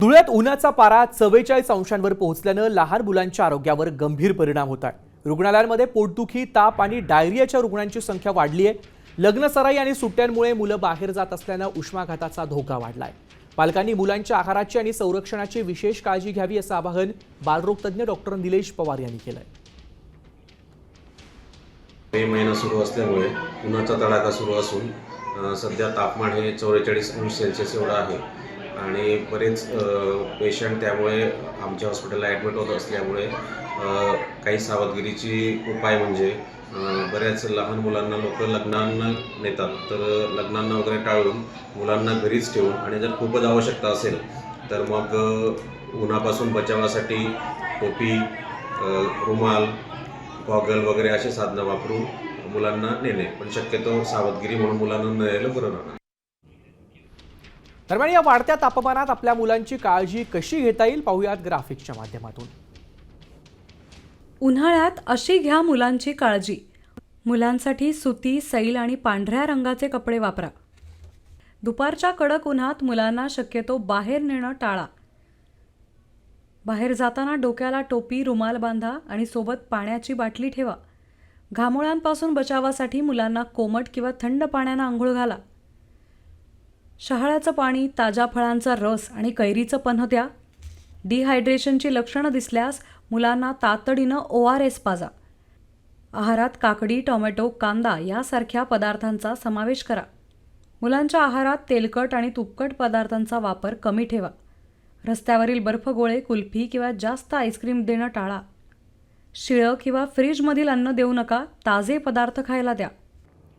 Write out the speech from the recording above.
धुळ्यात उन्हाचा पारा 44 अंशांवर पोहोचल्यानं लहान मुलांच्या आरोग्यावर गंभीर परिणाम होत आहे। रुग्णालयांमध्ये पोटदुखी, ताप आणि डायरियाच्या रुग्णांची संख्या वाढली आहे। लग्नसराई आणि सुट्ट्यांमुळे मुलं बाहेर जात असल्यानं उष्माघाताचा धोका वाढलाय। पालकांनी मुलांच्या आहाराची आणि संरक्षणाची विशेष काळजी घ्यावी असं आवाहन बालरोग तज्ञ डॉक्टर निलेश पवार यांनी केलंय। मे महिना सुरू असल्यामुळे उन्हाचा तडाखा सुरू असून सध्या तापमान हे 44 अंश सेल्सिअस एवढं आहे आणि बरेच पेशंट त्यामुळे आमच्या हॉस्पिटलला ॲडमिट होत असल्यामुळे काही सावधगिरीची उपाय म्हणजे बऱ्याच लहान मुलांना लोक लग्नांना नेतात, तर लग्नांना वगैरे टाळून मुलांना घरीच ठेवून आणि जर खूपच आवश्यकता असेल तर मग उन्हापासून बचावासाठी टोपी, रुमाल, गॉगल वगैरे असे साधनं वापरून मुलांना नेणे, पण शक्यतो सावधगिरी म्हणून मुलांना नेलेलं बरं राहणार। दरम्यान या वाढत्या तापमानात आपल्या मुलांची काळजी कशी घेता येईल पाहूयात ग्राफिक्सच्या माध्यमातून। उन्हाळ्यात अशी घ्या मुलांची काळजी। मुलांसाठी सुती, सैल आणि पांढऱ्या रंगाचे कपडे वापरा। दुपारच्या कडक उन्हात मुलांना शक्यतो बाहेर नेणं टाळा। बाहेर जाताना डोक्याला टोपी, रुमाल बांधा आणि सोबत पाण्याची बाटली ठेवा। घामोळ्यांपासून बचावासाठी मुलांना कोमट किंवा थंड पाण्यानं आंघोळ घाला। शहाळ्याचं पाणी, ताज्या फळांचा रस आणि कैरीचं पन्ह द्या। डिहायड्रेशनची लक्षणं दिसल्यास मुलांना तातडीनं ORS पाजा। आहारात काकडी, टोमॅटो, कांदा यासारख्या पदार्थांचा समावेश करा। मुलांच्या आहारात तेलकट आणि तुपकट पदार्थांचा वापर कमी ठेवा। रस्त्यावरील बर्फगोळे, कुल्फी किंवा जास्त आईस्क्रीम देणं टाळा। शिळं किंवा फ्रीजमधील अन्न देऊ नका, ताजे पदार्थ खायला द्या।